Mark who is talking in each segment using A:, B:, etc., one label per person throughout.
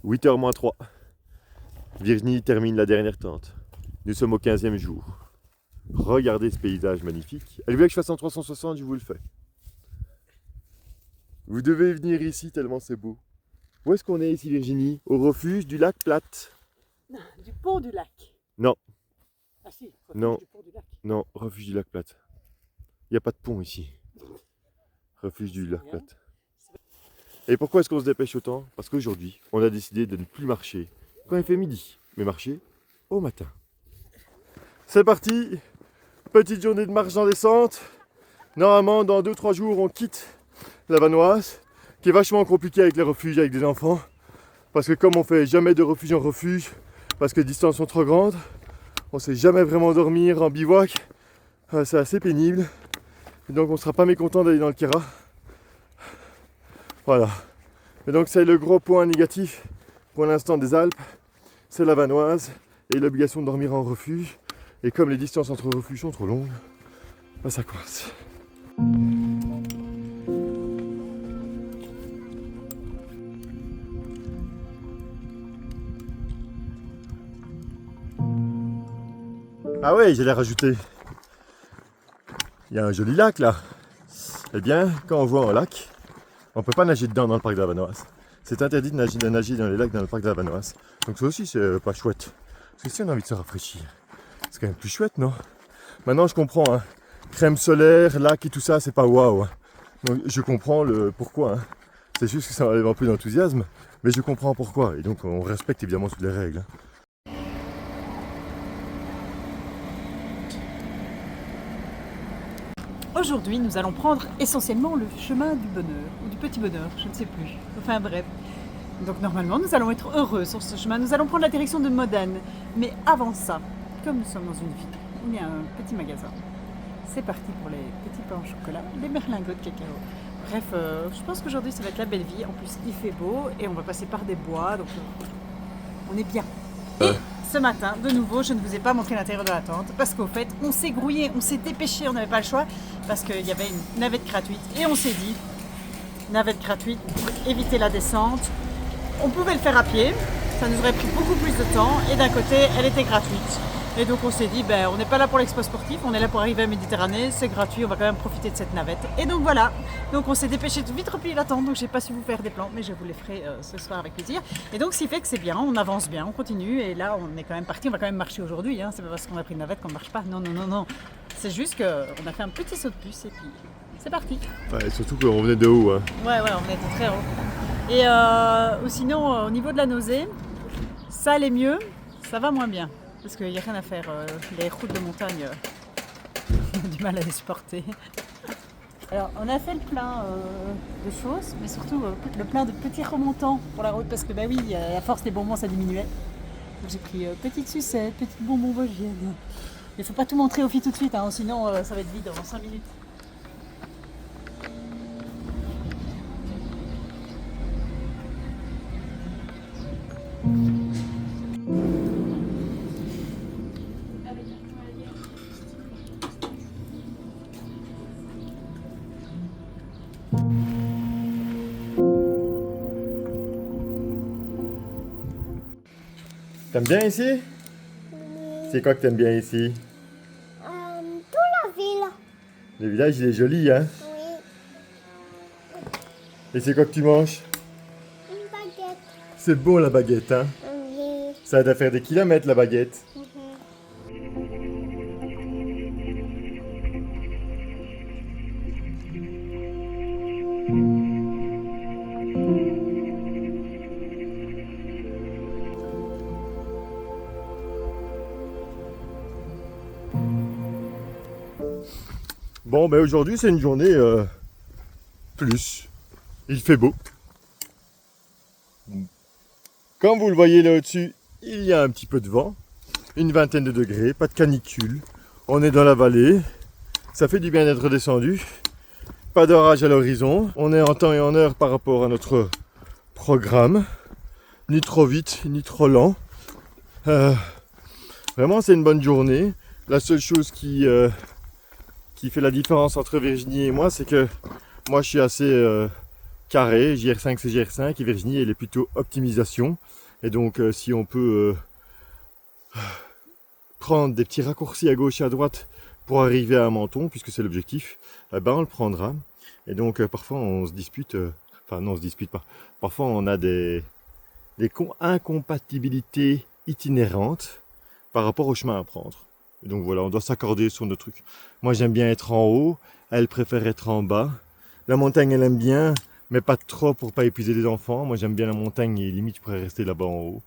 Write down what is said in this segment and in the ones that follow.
A: 8h moins 3. Virginie termine la dernière tente. Nous sommes au 15e jour. Regardez ce paysage magnifique. Elle veut que je fasse en 360, je vous le fais. Vous devez venir ici tellement c'est beau. Où est-ce qu'on est ici, Virginie? Au refuge du lac Plate.
B: Non, du pont du lac.
A: Non.
B: Ah si,
A: Non.
B: du pont du lac.
A: Non, refuge du lac Plate. Il n'y a pas de pont ici. Refuge du lac Plate. Et pourquoi est-ce qu'on se dépêche autant? Parce qu'aujourd'hui, on a décidé de ne plus marcher quand il fait midi, mais marcher au matin. C'est parti. Petite journée de marche en descente. Normalement, dans 2-3 jours, on quitte la Vanoise, qui est vachement compliqué avec les refuges, avec des enfants. Parce que comme on fait jamais de refuge en refuge, parce que les distances sont trop grandes, on ne sait jamais vraiment dormir en bivouac. C'est assez pénible. Et donc on ne sera pas mécontent d'aller dans le Kera. Voilà. Et donc c'est le gros point négatif pour l'instant des Alpes, c'est la Vanoise et l'obligation de dormir en refuge. Et comme les distances entre refuges sont trop longues, bah ça coince. Ah ouais, j'allais rajouter. Il y a un joli lac là. Eh bien, quand on voit un lac, on ne peut pas nager dedans dans le parc de la Vanoise. C'est interdit de nager dans les lacs dans le parc de la Vanoise. Donc ça aussi c'est pas chouette. Parce que si on a envie de se rafraîchir, c'est quand même plus chouette, non? Maintenant je comprends, hein. Crème solaire, lac et tout ça, c'est pas waouh. Hein. Donc je comprends le pourquoi. Hein. C'est juste que ça enlève un peu d'enthousiasme, mais je comprends pourquoi. Et donc on respecte évidemment toutes les règles. Hein.
B: Aujourd'hui, nous allons prendre essentiellement le chemin du bonheur, ou du petit bonheur, je ne sais plus. Enfin bref. Donc normalement, nous allons être heureux sur ce chemin. Nous allons prendre la direction de Modane. Mais avant ça, comme nous sommes dans une ville, il y a un petit magasin. C'est parti pour les petits pains au chocolat, les merlingots de cacao. Bref, je pense qu'aujourd'hui ça va être la belle vie. En plus, il fait beau et on va passer par des bois, donc on est bien. Et ce matin, de nouveau, je ne vous ai pas montré l'intérieur de la tente parce qu'au fait, on s'est grouillé, on s'est dépêché, on n'avait pas le choix parce qu'il y avait une navette gratuite et on s'est dit, navette gratuite pour éviter la descente. On pouvait le faire à pied, ça nous aurait pris beaucoup plus de temps et d'un côté, elle était gratuite. Et donc on s'est dit, on n'est pas là pour l'expo sportif, on est là pour arriver à Méditerranée, c'est gratuit, on va quand même profiter de cette navette. Et donc voilà, donc on s'est dépêché de vite replier la tente, donc j'ai pas su vous faire des plans, mais je vous les ferai ce soir avec plaisir. Et donc ce qui fait que c'est bien, on avance bien, on continue, et là on est quand même parti, on va quand même marcher aujourd'hui, hein. C'est pas parce qu'on a pris une navette qu'on ne marche pas, non, non, non, non. C'est juste qu'on a fait un petit saut de puce et puis c'est parti.
A: Ouais, surtout qu'on venait de haut. Hein.
B: Ouais, on était très haut. Et sinon, au niveau de la nausée, ça allait mieux, ça va moins bien. Parce qu'il n'y a rien à faire, les routes de montagne, on a du mal à les supporter. Alors, on a fait le plein de choses, mais surtout le plein de petits remontants pour la route, parce que oui, à force des bonbons, ça diminuait. Donc j'ai pris petites sucettes, petites bonbons vosgiennes. Il ne faut pas tout montrer aux filles tout de suite, hein, sinon ça va être vide en 5 minutes.
A: T'aimes bien ici? C'est quoi que t'aimes bien ici?
C: Toute la ville.
A: Le village il est joli, hein?
C: Oui.
A: Et c'est quoi que tu manges?
C: Une baguette.
A: C'est bon la baguette, hein?
C: Oui.
A: Ça va faire des kilomètres la baguette. Bon, ben aujourd'hui c'est une journée plus. Il fait beau. Comme vous le voyez là au-dessus, il y a un petit peu de vent. Une vingtaine de degrés, pas de canicule. On est dans la vallée. Ça fait du bien d'être descendu. Pas d'orage à l'horizon. On est en temps et en heure par rapport à notre programme. Ni trop vite, ni trop lent. Vraiment c'est une bonne journée. La seule chose qui fait la différence entre Virginie et moi, c'est que moi je suis assez carré, JR5 c'est JR5 et Virginie elle est plutôt optimisation. Et donc si on peut prendre des petits raccourcis à gauche et à droite pour arriver à un menton, puisque c'est l'objectif, ben on le prendra. Et donc parfois on se dispute, enfin non on se dispute pas, parfois on a des incompatibilités itinérantes par rapport au chemin à prendre. Et donc voilà, on doit s'accorder sur nos trucs. Moi j'aime bien être en haut, elle préfère être en bas. La montagne elle aime bien, mais pas trop pour pas épuiser les enfants. Moi j'aime bien la montagne et limite je pourrais rester là-bas en haut.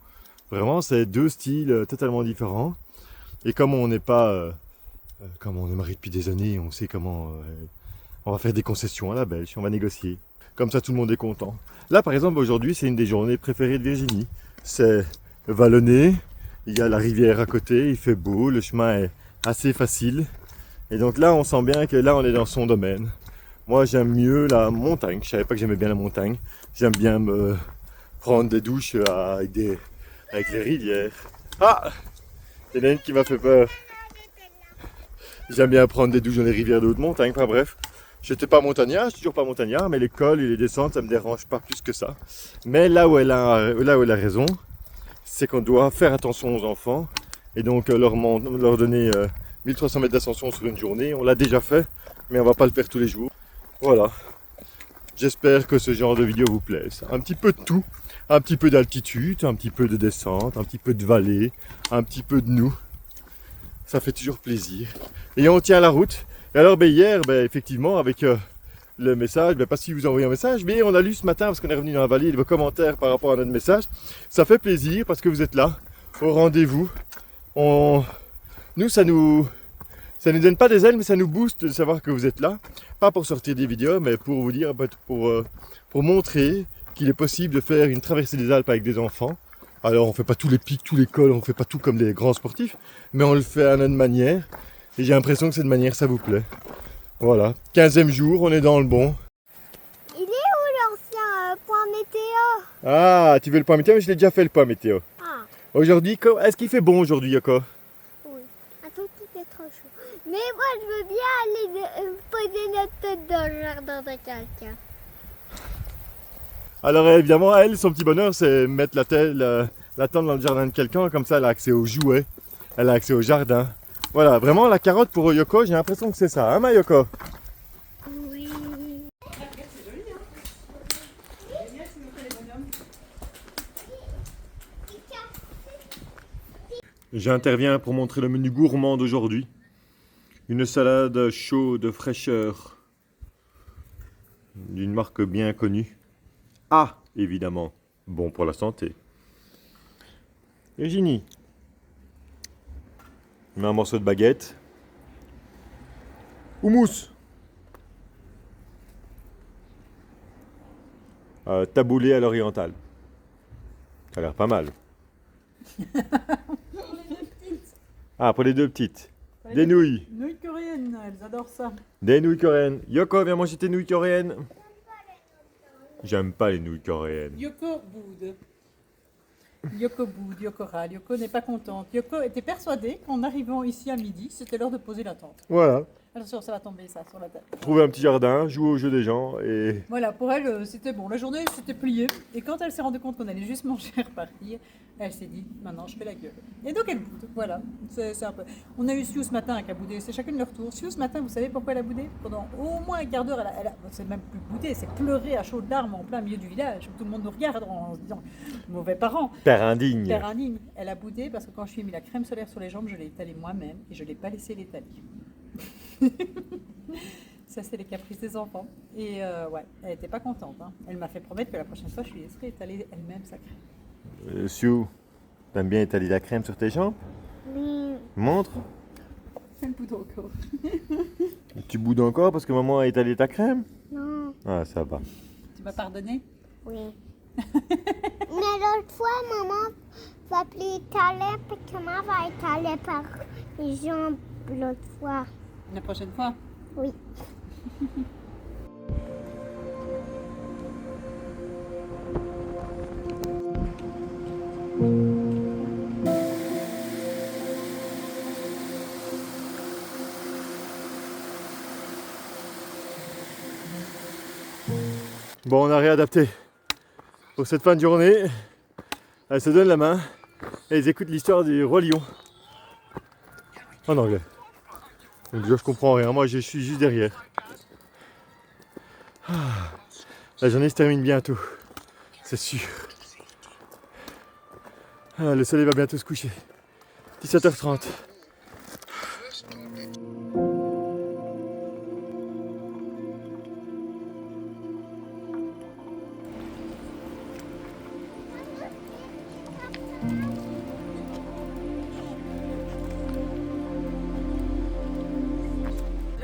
A: Vraiment c'est deux styles totalement différents. Et comme on n'est pas, comme on est mariés depuis des années, on sait comment on va faire des concessions à la Belge, on va négocier. Comme ça tout le monde est content. Là par exemple aujourd'hui c'est une des journées préférées de Virginie. C'est vallonné. Il y a la rivière à côté, il fait beau, le chemin est assez facile. Et donc là, on sent bien que là, on est dans son domaine. Moi, j'aime mieux la montagne. Je savais pas que j'aimais bien la montagne. J'aime bien me prendre des douches avec les rivières. Ah! Il y en a une qui m'a fait peur. J'aime bien prendre des douches dans les rivières de haute montagne. Enfin bref, je n'étais pas montagnard, je suis toujours pas montagnard, mais les cols et les descentes, ça me dérange pas plus que ça. Mais là où elle a raison, c'est qu'on doit faire attention aux enfants et donc leur donner 1300 mètres d'ascension sur une journée. On l'a déjà fait, mais on va pas le faire tous les jours. Voilà. J'espère que ce genre de vidéo vous plaise. Un petit peu de tout. Un petit peu d'altitude, un petit peu de descente, un petit peu de vallée, un petit peu de nous. Ça fait toujours plaisir. Et on tient la route. Et alors hier, effectivement, avec le message, pas si vous envoyez un message, mais on a lu ce matin parce qu'on est revenu dans la vallée vos commentaires par rapport à notre message. Ça fait plaisir parce que vous êtes là, au rendez-vous. Nous, ça nous donne pas des ailes, mais ça nous booste de savoir que vous êtes là. Pas pour sortir des vidéos, mais pour vous dire, pour montrer qu'il est possible de faire une traversée des Alpes avec des enfants. Alors on fait pas tous les pics, tous les cols, on fait pas tout comme les grands sportifs, mais on le fait à notre manière. Et j'ai l'impression que cette manière, ça vous plaît. Voilà, 15e jour, on est dans le bon.
C: Il est où l'ancien point météo?
A: Ah, tu veux le point météo? Mais je l'ai déjà fait le point météo.
C: Ah,
A: Aujourd'hui, est-ce qu'il fait bon aujourd'hui, Yoko?
C: oui. Un tout petit peu trop chaud. Mais moi, je veux bien aller poser notre tête dans le jardin de quelqu'un.
A: Alors évidemment, elle, son petit bonheur, c'est mettre la tente dans le jardin de quelqu'un, comme ça elle a accès aux jouets, elle a accès au jardin. Voilà, vraiment la carotte pour Yoko, j'ai l'impression que c'est ça, hein ma Yoko?
C: Oui.
A: J'interviens pour montrer le menu gourmand d'aujourd'hui. Une salade chaude, fraîcheur, d'une marque bien connue. Ah, évidemment, bon pour la santé. Virginie, mets un morceau de baguette. Houmous. Taboulé à l'orientale. Ça a l'air pas mal. Ah, pour les deux petites. Des nouilles.
B: Nouilles coréennes, elles adorent ça.
A: Des nouilles coréennes. Yoko, viens manger tes nouilles coréennes. J'aime pas les nouilles coréennes.
B: Yoko boude. Yoko boude, Yoko râle, Yoko n'est pas contente. Yoko était persuadée qu'en arrivant ici à midi, c'était l'heure de poser la tente.
A: Voilà.
B: Attention, ça va tomber ça sur la tête.
A: Trouver un petit jardin, jouer au jeu des gens et...
B: Voilà, pour elle, c'était bon. La journée s'était pliée. Et quand elle s'est rendue compte qu'on allait juste manger et repartir, elle s'est dit, maintenant je fais la gueule. Et donc elle boude. Voilà. C'est un peu. On a eu Sue ce matin qui a boudé. C'est chacune leur tour. Sue ce matin, vous savez pourquoi elle a boudé? Pendant au moins un quart d'heure, c'est même plus boudé, c'est pleurer à chaudes larmes en plein milieu du village. Où tout le monde nous regarde en se disant, mauvais parents.
A: Père indigne.
B: Père indigne. Elle a boudé parce que quand je lui ai mis la crème solaire sur les jambes, je l'ai étalée moi-même et je ne l'ai pas laissé l'étaler. Ça, c'est les caprices des enfants. Et ouais, elle n'était pas contente. Hein. Elle m'a fait promettre que la prochaine fois, je lui laisserai étaler elle-même sa crème.
A: Sue, t'aimes bien étaler la crème sur tes jambes?
C: Oui.
A: Montre.
B: Elle boude encore.
A: Tu boudes encore parce que maman a étalé ta crème?
C: Non.
A: Ah, ça va.
B: Tu m'as pardonné?
C: Oui. Mais l'autre fois, maman va plus étaler parce que maman va étaler par les jambes l'autre fois.
B: La prochaine fois?
C: Oui.
A: Bon, on a réadapté pour cette fin de journée. Elles se donnent la main et elles écoutent l'histoire du roi lion en anglais. Donc je comprends rien, moi je suis juste derrière. La journée se termine bientôt, c'est sûr. Le soleil va bientôt se coucher. 17h30.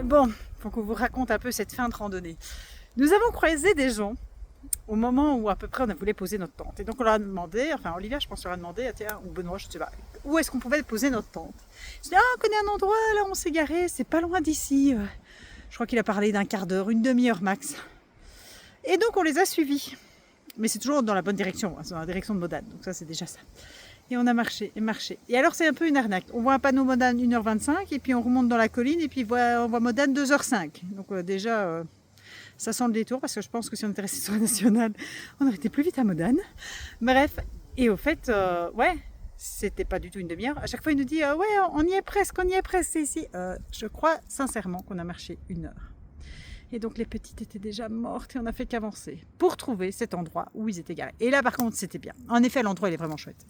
B: Bon, faut qu'on vous raconte un peu cette fin de randonnée. Nous avons croisé des gens au moment où à peu près on voulait poser notre tente. Et donc on leur a demandé, enfin Olivia je pense leur a demandé, tiens, ou Benoît, je sais pas, où est-ce qu'on pouvait poser notre tente. Je dis, on connaît un endroit, là on s'est garé, c'est pas loin d'ici. Je crois qu'il a parlé d'un quart d'heure, une demi-heure max. Et donc on les a suivis. Mais c'est toujours dans la bonne direction, c'est dans la direction de Modane, donc ça c'est déjà ça. Et on a marché et marché. Et alors c'est un peu une arnaque. On voit un panneau Modane 1h25 et puis on remonte dans la colline et puis on voit Modane 2h05. Donc déjà, ça sent le détour parce que je pense que si on était resté sur la nationale, on aurait été plus vite à Modane. Bref, et au fait, ouais, c'était pas du tout une demi-heure. À chaque fois, il nous dit, ouais, on y est presque, c'est ici. Je crois sincèrement qu'on a marché 1 heure. Et donc les petites étaient déjà mortes et on n'a fait qu'avancer pour trouver cet endroit où ils étaient garés. Et là, par contre, c'était bien. En effet, l'endroit, il est vraiment chouette.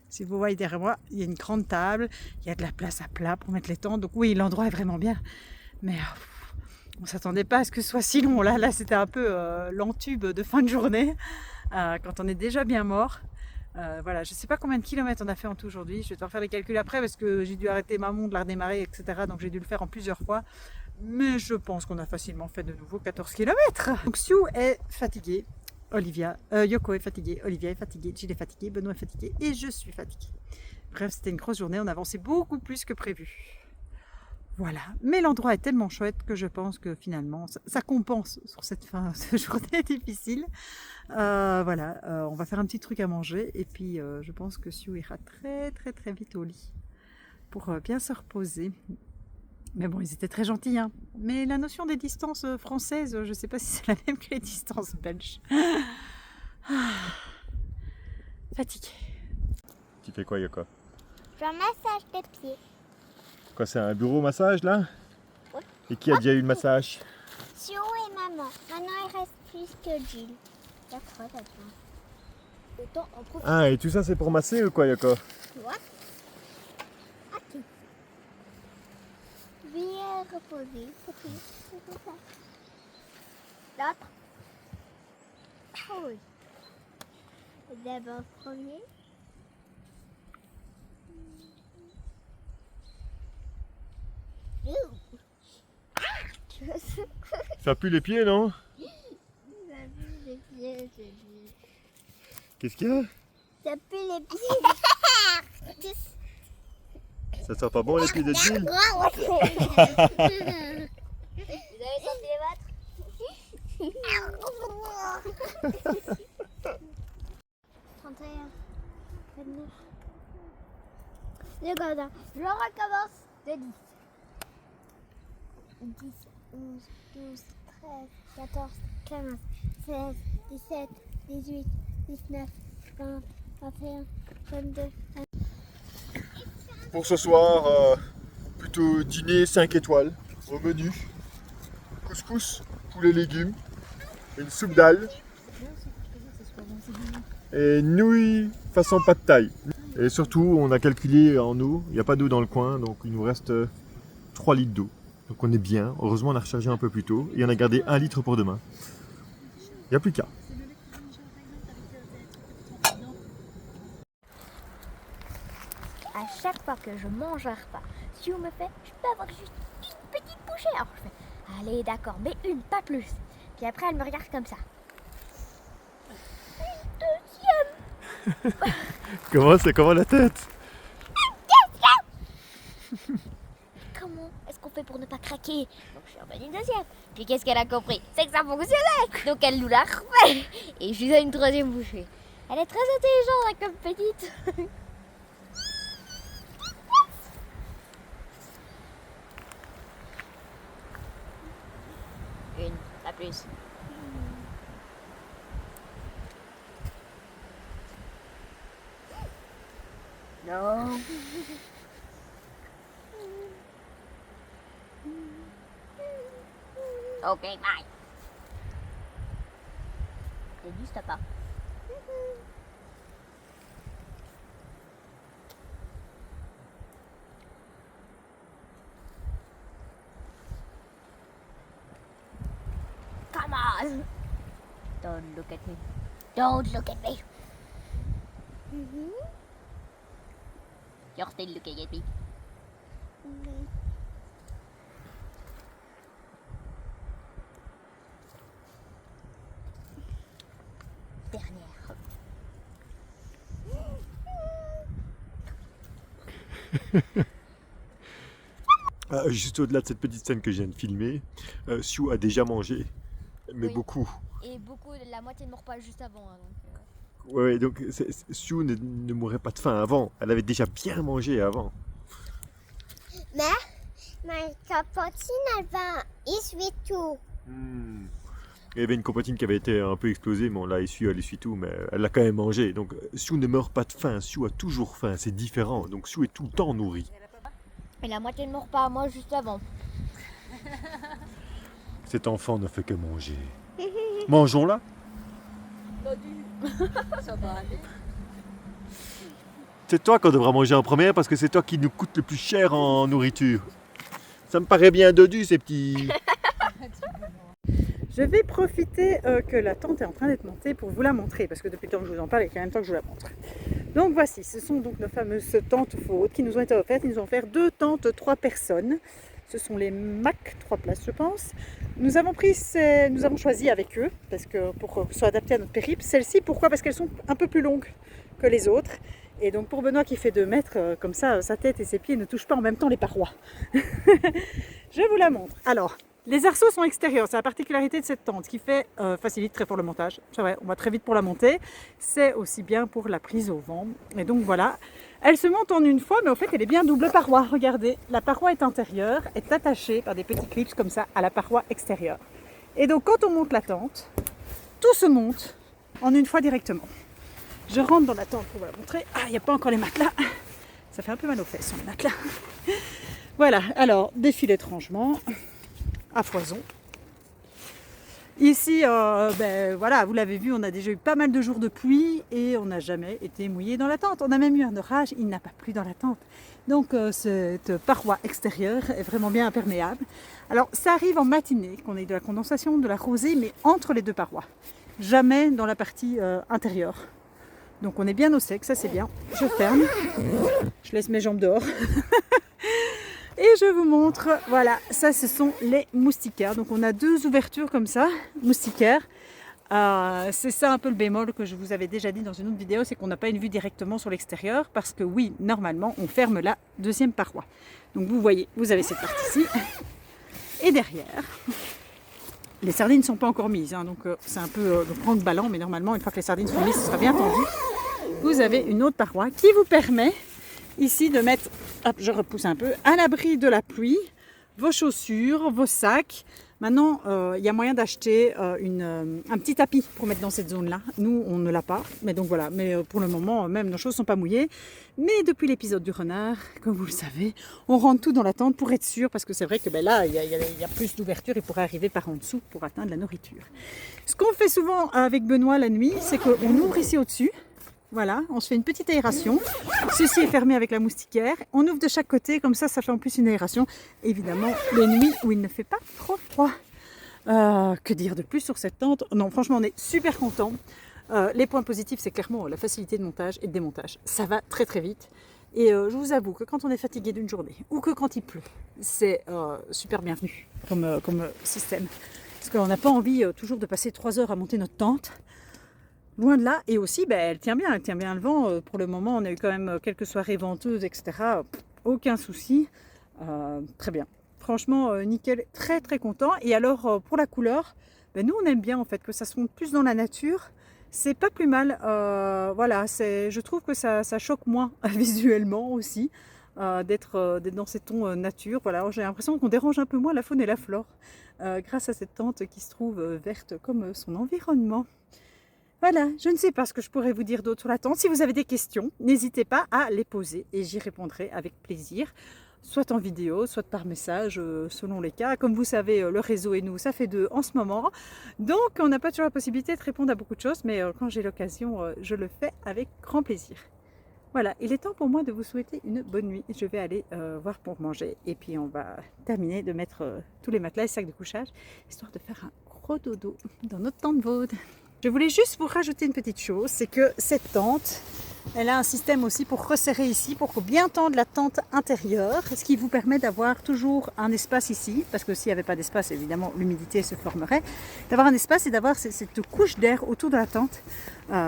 B: Si vous voyez derrière moi, il y a une grande table, il y a de la place à plat pour mettre les tentes. Donc oui, l'endroit est vraiment bien. Mais on ne s'attendait pas à ce que ce soit si long. Là c'était un peu l'entube de fin de journée, quand on est déjà bien mort. Voilà, je ne sais pas combien de kilomètres on a fait en tout aujourd'hui. Je vais devoir faire les calculs après parce que j'ai dû arrêter ma montre, la redémarrer, etc. Donc j'ai dû le faire en plusieurs fois. Mais je pense qu'on a facilement fait de nouveau 14 km. Donc Sue est fatiguée. Yoko est fatiguée, Olivia est fatiguée, Jill est fatiguée, Benoît est fatigué et je suis fatiguée. Bref, c'était une grosse journée, on avançait beaucoup plus que prévu. Voilà, mais l'endroit est tellement chouette que je pense que finalement, ça compense sur cette fin de journée difficile. Voilà, on va faire un petit truc à manger et puis je pense que Sue ira très très très vite au lit pour bien se reposer. Mais bon, ils étaient très gentils, hein. Mais la notion des distances françaises, je ne sais pas si c'est la même que les distances belges. Fatiguée.
A: Tu fais quoi, Yoko?
C: Je massage tes pieds.
A: Quoi, c'est un bureau massage là?
C: Oui.
A: Et qui a déjà eu le massage?
C: Sue et maman. Maintenant, il reste plus que Jill. Il y a 3 là-dedans. Autant en profiter.
A: Ah, et tout ça c'est pour masser ou quoi, Yoko?
C: What? Ok. Bien reposer. Ok. C'est ça. L'autre. Ah oui. D'abord premier.
A: Ça pue les pieds, non? Qu'est-ce qu'il y a?
C: Ça pue les pieds.
A: Ça sent pas bon les pieds de Jill?
C: Vous avez senti les vôtres? 31, 29. Regarde, je recommence de 10. 10, 11, 12, 13, 14, 15, 16, 17, 18, 19, 20, 21, 22.
A: Pour ce soir, plutôt dîner 5 étoiles au menu. Couscous, poulet légumes, une soupe d'ail et nouilles façon pad thaï. Et surtout, on a calculé en eau, il n'y a pas d'eau dans le coin, donc il nous reste 3 litres d'eau. Donc on est bien, heureusement on a rechargé un peu plus tôt et on a gardé 1 litre pour demain. Il n'y a plus qu'à.
D: À chaque fois que je mange un repas, si on me fait, je peux avoir juste une petite bouchée. Alors je fais, allez d'accord, mais une, pas plus. Puis après elle me regarde comme ça. Une deuxième.
A: Comment la tête?
D: Comment est-ce qu'on fait pour ne pas craquer? Donc je suis en une deuxième. Puis qu'est-ce qu'elle a compris? C'est que ça fonctionnait. Donc elle nous l'a refait. Et je lui donne une troisième bouchée. Elle est très intelligente comme petite. Une, pas plus. Non. Ok, bye. T'es juste pas. Come on. Don't look at me. Don't look at me. You're still looking at me. Dernière.
A: Juste au-delà de cette petite scène que je viens de filmer, Sue a déjà mangé, mais
D: Oui.
A: beaucoup.
D: Et beaucoup, la moitié de mon repas juste avant. Hein, donc,
A: Ouais, donc Sue ne mourrait pas de faim avant. Elle avait déjà bien mangé avant.
C: Mais ma copine, elle va essuyer tout.
A: Il y avait une compotine qui avait été un peu explosée, mais on l'a essuyé, elle essuie tout, mais elle l'a quand même mangé. Donc Sue ne meurt pas de faim, Sue a toujours faim, c'est différent. Donc Sue est tout le temps nourrie.
D: et la moitié de mon repas à moi juste avant.
A: Cet enfant ne fait que manger. Mangeons-la.
B: Ça va aller.
A: C'est toi qu'on devra manger en première parce que c'est toi qui nous coûte le plus cher en nourriture. Ça me paraît bien dodu ces petits...
B: Je vais profiter que la tente est en train d'être montée pour vous la montrer, parce que depuis le temps que je vous en parle, il y a quand même temps que je vous la montre. Donc voici, ce sont donc nos fameuses tentes fautes qui nous ont été offertes. Ils nous ont offert 2 tentes 3 personnes. Ce sont les Mac 3 places, je pense. Nous avons choisi avec eux, parce que pour que ce soit adapté à notre périple. Celles-ci, pourquoi? Parce qu'elles sont un peu plus longues que les autres. Et donc pour Benoît qui fait 2 mètres, comme ça, sa tête et ses pieds ne touchent pas en même temps les parois. Je vous la montre. Alors, les arceaux sont extérieurs, c'est la particularité de cette tente qui facilite très fort le montage. C'est vrai, on va très vite pour la monter. C'est aussi bien pour la prise au vent. Et donc voilà, elle se monte en une fois, mais au fait elle est bien double paroi. Regardez, la paroi est intérieure, est attachée par des petits clips comme ça à la paroi extérieure. Et donc quand on monte la tente, tout se monte en une fois directement. Je rentre dans la tente pour vous la montrer. Ah, il n'y a pas encore les matelas. Ça fait un peu mal aux fesses sur les matelas. Voilà, alors défilé de rangement à foison. Ici, voilà, vous l'avez vu, on a déjà eu pas mal de jours de pluie et on n'a jamais été mouillé dans la tente. On a même eu un orage, il n'a pas plu dans la tente. Donc cette paroi extérieure est vraiment bien imperméable. Alors ça arrive en matinée qu'on ait de la condensation, de la rosée, mais entre les 2 parois. Jamais dans la partie intérieure. Donc on est bien au sec, ça c'est bien. Je ferme, je laisse mes jambes dehors. Et je vous montre, voilà, ça ce sont les moustiquaires. Donc on a 2 ouvertures comme ça, moustiquaires. C'est ça un peu le bémol que je vous avais déjà dit dans une autre vidéo, c'est qu'on n'a pas une vue directement sur l'extérieur parce que oui, normalement on ferme la 2e paroi. Donc vous voyez, vous avez cette partie-ci. Et derrière, les sardines ne sont pas encore mises, hein, donc c'est un peu le prendre ballant, mais normalement une fois que les sardines sont mises, ce sera bien tendu. Vous avez une autre paroi qui vous permet ici de mettre, hop, je repousse un peu, à l'abri de la pluie, vos chaussures, vos sacs. Maintenant, il y a moyen d'acheter un petit tapis pour mettre dans cette zone-là. Nous, on ne l'a pas, mais donc voilà. Mais pour le moment, même nos choses ne sont pas mouillées. Mais depuis l'épisode du renard, comme vous le savez, on rentre tout dans la tente pour être sûr, parce que c'est vrai que là, il y a plus d'ouverture, il pourrait arriver par en dessous pour atteindre la nourriture. Ce qu'on fait souvent avec Benoît la nuit, c'est qu'on ouvre ici au-dessus. Voilà, on se fait une petite aération. Ceci est fermé avec la moustiquaire. On ouvre de chaque côté, comme ça fait en plus une aération. Évidemment, les nuits où il ne fait pas trop froid. Que dire de plus sur cette tente? Non, franchement, on est super contents. Les points positifs, c'est clairement la facilité de montage et de démontage. Ça va très très vite. Et je vous avoue que quand on est fatigué d'une journée ou que quand il pleut, c'est super bienvenu comme système. Parce qu'on n'a pas envie toujours de passer 3 heures à monter notre tente. Loin de là, et aussi elle tient bien le vent. Pour le moment, on a eu quand même quelques soirées venteuses, etc. Aucun souci, très bien. Franchement, nickel, très très content. Et alors, pour la couleur, nous on aime bien en fait que ça se monte plus dans la nature. C'est pas plus mal, voilà, je trouve que ça choque moins visuellement aussi, d'être dans ces tons nature. Voilà, j'ai l'impression qu'on dérange un peu moins la faune et la flore, grâce à cette tente qui se trouve verte comme son environnement. Voilà, je ne sais pas ce que je pourrais vous dire d'autre sur la tente. Si vous avez des questions, n'hésitez pas à les poser et j'y répondrai avec plaisir, soit en vidéo, soit par message, selon les cas. Comme vous savez, le réseau et nous, ça fait deux en ce moment. Donc, on n'a pas toujours la possibilité de répondre à beaucoup de choses, mais quand j'ai l'occasion, je le fais avec grand plaisir. Voilà, il est temps pour moi de vous souhaiter une bonne nuit. Je vais aller voir pour manger et puis on va terminer de mettre tous les matelas et sacs de couchage, histoire de faire un gros dodo dans notre tente Vaude. Je voulais juste vous rajouter une petite chose, c'est que cette tente, elle a un système aussi pour resserrer ici, pour bien tendre la tente intérieure, ce qui vous permet d'avoir toujours un espace ici, parce que s'il n'y avait pas d'espace, évidemment, l'humidité se formerait, d'avoir un espace et d'avoir cette couche d'air autour de la tente.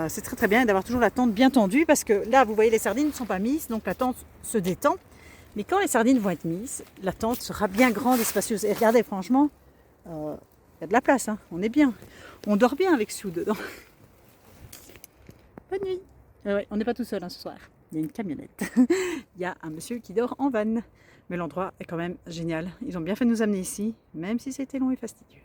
B: C'est très très bien, et d'avoir toujours la tente bien tendue, parce que là, vous voyez, les sardines ne sont pas mises, donc la tente se détend. Mais quand les sardines vont être mises, la tente sera bien grande et spacieuse. Et regardez, franchement, il y a de la place, hein. On est bien. On dort bien avec Sue dedans. Bonne nuit. Ouais, on n'est pas tout seul ce soir. Il y a une camionnette. Il y a un monsieur qui dort en van. Mais l'endroit est quand même génial. Ils ont bien fait de nous amener ici, même si c'était long et fastidieux.